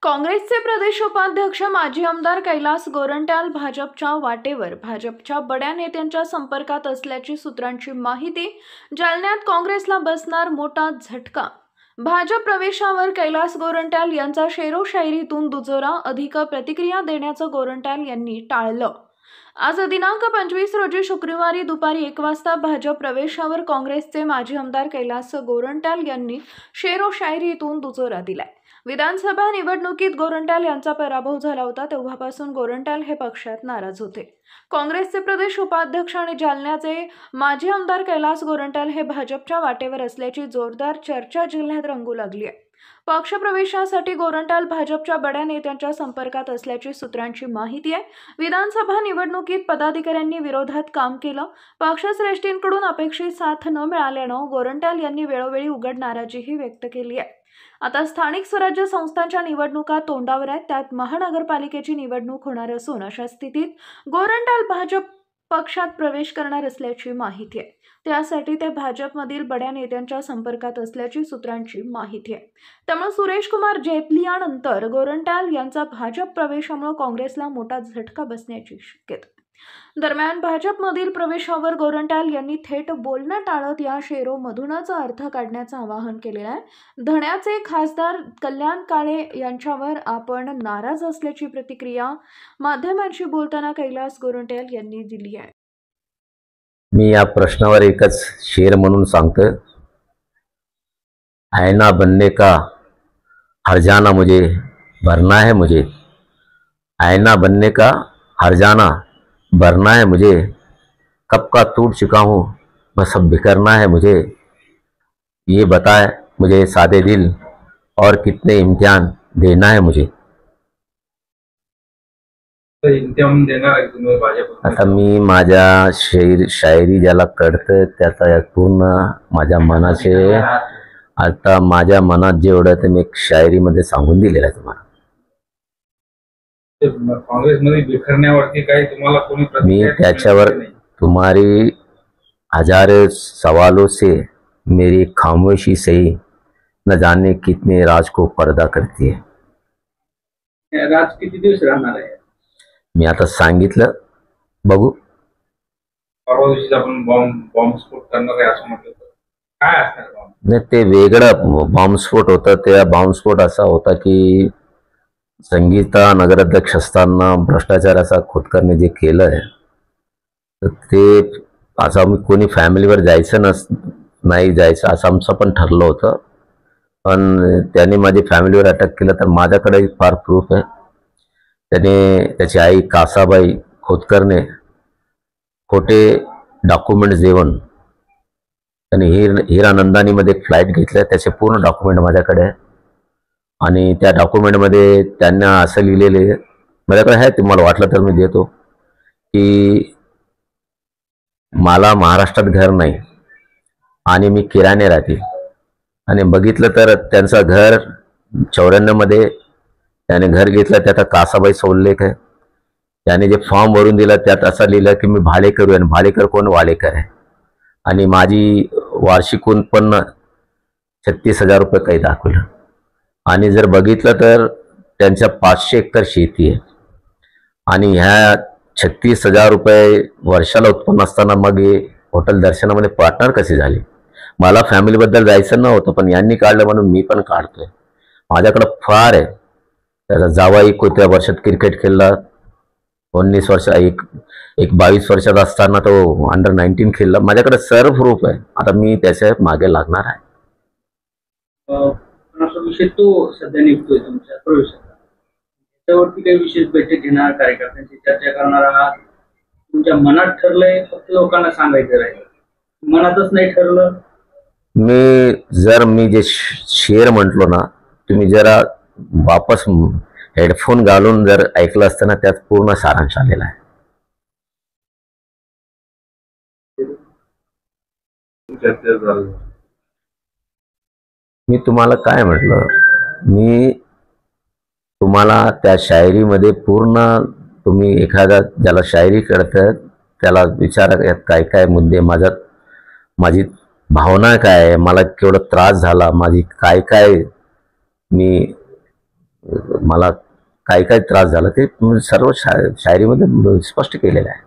काँग्रेसचे प्रदेश उपाध्यक्ष माजी आमदार कैलास गोरंट्याल भाजपच्या वाटेवर भाजपच्या बड्या नेत्यांच्या संपर्कात असल्याची सूत्रांची माहिती। जालन्यात काँग्रेसला बसणार मोठा झटका। भाजप प्रवेशावर कैलास गोरंट्याल यांचा शेरोशायरीतून दुजोरा, अधिक प्रतिक्रिया देण्याचं गोरंट्याल यांनी टाळलं। आज दिनांक 25 रोजी शुक्रवारी दुपारी 1 वाजता भाजप प्रवेशावर काँग्रेसचे माजी आमदार कैलास गोरंट्याल यांनी शेरोशायरीतून दुजोरा दिलाय। विधानसभा निवडणुकीत गोरंट्याल यांचा पराभव झाला होता, तेव्हापासून गोरंट्याल हे पक्षात नाराज होते। काँग्रेसचे प्रदेश उपाध्यक्ष आणि जालन्याचे माजी आमदार कैलास गोरंट्याल हे भाजपच्या वाटेवर असल्याची जोरदार चर्चा जिल्ह्यात रंगू लागली आहे। पक्षप्रवेशासाठी गोरंट्याल भाजपच्या बड्या नेत्यांच्या संपर्कात असल्याची सूत्रांची माहिती आहे। विधानसभा निवडणुकीत पदाधिकाऱ्यांनी विरोधात काम केलं। पक्षश्रेष्ठींकडून अपेक्षित साथ न मिळाल्यानं गोरंट्याल यांनी वेळोवेळी उघड नाराजीही व्यक्त केली आहे। आता स्थानिक स्वराज्य संस्थांच्या निवडणुका तोंडावर आहेत, त्यात महानगरपालिकेची निवडणूक होणार असून अशा स्थितीत गोरंट्याल भाजप पक्षात प्रवेश करणार असल्याची माहिती आहे। त्यासाठी ते भाजपमधील बड्या नेत्यांच्या संपर्कात असल्याची सूत्रांची माहिती आहे। त्यामुळे सुरेश कुमार जेतलियानंतर गोरंट्याल यांचा भाजप प्रवेशामुळे काँग्रेसला मोठा झटका बसण्याची शक्यता। दरम्यान भाजपमधील प्रवेशावर गोरंट्याल यांनी थेट बोलणं टाळत या शेरोमधूनच अर्थ काढण्याचं आवाहन केलेलं आहे। धण्याचे खासदार कल्याण काळे यांच्यावर आपण नाराज असल्याची प्रतिक्रिया माध्यमांशी बोलताना कैलास गोरंट्याल यांनी दिली आहे। मी या प्रश्नावर एकच शेर म्हणून सांगतो, आईना बनने का हरजाना मुझे भरना है, मुझे आईना बनने का हरजाना भरना है, मुझे कब का टूट चुका हूँ बस अब बिखरना है, मुझे ये बताए मुझे सादे दिल और कितने इम्तिहान देना है मुझे। आता मी माझ्या शायरी ज्याला कळतं त्याचा पूर्ण माझ्या मनाचे, आता माझ्या मनात जेवढं ते मी एक शायरीमध्ये सांगून दिलेलं आहे तुम्हाला। काँग्रेसमध्ये बिखरण्यावरती काही तुम्हाला कोणी मी त्याच्यावर तुम्हारी हजारों सवालों से मेरी खामोशी सही न जाने कितने राज को पर्दा करती है। राज किती दिवस राहणार आहे? मी आता सांगितलं, बघू। परवा दिवशी आपण बॉम्बस्फोट करणार आहे असं म्हटलं, काय असणार? नाही, ते वेगळं बॉम्बस्फोट होता। त्या बॉम्बस्फोट असा होता की संगीता नगराध्यक्ष असताना भ्रष्टाचाराचा खोतकरने जे केलं आहे, तर ते असं आम्ही कोणी फॅमिलीवर जायचं नाही जायचं असं आमचं पण ठरलं होतं, पण त्याने माझी फॅमिलीवर अटॅक केलं। तर माझ्याकडे फार प्रूफ आहे। त्याने त्याची आई कासाबाई खोतकरने खोटे डॉक्युमेंट्स देऊन त्याने हिरानंदानीमध्ये एक फ्लाईट घेतलं, त्याचे पूर्ण डॉक्युमेंट माझ्याकडे आहे। आणि त्या डॉक्युमेंटमध्ये त्यांना असं लिहिलेले माझ्याकडे आहे, तुम्हाला वाटलं तर मी देतो, की मला महाराष्ट्रात घर नाही आणि मी किराणे राहते। आणि बघितलं तर त्यांचं घर 94 मध्ये त्याने घर घेतलं, त्याचा कासाबाईचा उल्लेख आहे। त्याने जे फॉर्म भरून दिला त्यात असं लिहिलं की मी भाडेकरू आहे, आणि भाडेकर कोण? वाडेकर आहे। आणि माझी वार्षिक उत्पन्न 36,000 रुपये काही दाखवलं। आणि जर बघितलं तर त्यांच्या 500 एकर शेती आहे, आणि ह्या 36,000 रुपये वर्षाला उत्पन्न असताना मग हे हॉटेल दर्शनामध्ये पार्टनर कसे झाले? मला फॅमिलीबद्दल जायचं नव्हतं, पण यांनी काढलं म्हणून मी पण काढतोय। माझ्याकडं फार आहे। त्याचा जावाई कोणत्या वर्षात क्रिकेट खेळला, 19 वर्ष, एक 22 वर्षाचा असताना तो अंडर-19 खेळला। माझ्याकडे सर्व प्रूफ आहे। आता मी त्याच्या मागे लागणार आहे। विषय तो सध्या निघतोय तुमच्या प्रवेशाचा, त्याच्यावरती काही विशेष बैठक घेणार, कार्यकर्त्यांची चर्चा करणार आहात? तुमच्या मनात ठरलंय, फक्त लोकांना सांगायचं राहील, मनातच नाही ठरलं? मी जे शेर म्हटलो ना, तुम्ही जरा वापस हेडफोन घालून जर ऐकलं असतं ना, त्यात पूर्ण सारांश आलेला आहे। मी तुम्हाला काय म्हटलं, मी तुम्हाला त्या शायरीमध्ये पूर्ण, तुम्ही एखादा ज्याला शायरी कळतं त्याला विचारा काय काय मुद्दे, माझी भावना काय आहे, मला केवढा त्रास झाला, माझी काय काय मी मला काय काय त्रास झाला ते सर्व शायरीमध्ये स्पष्ट केलेलं आहे.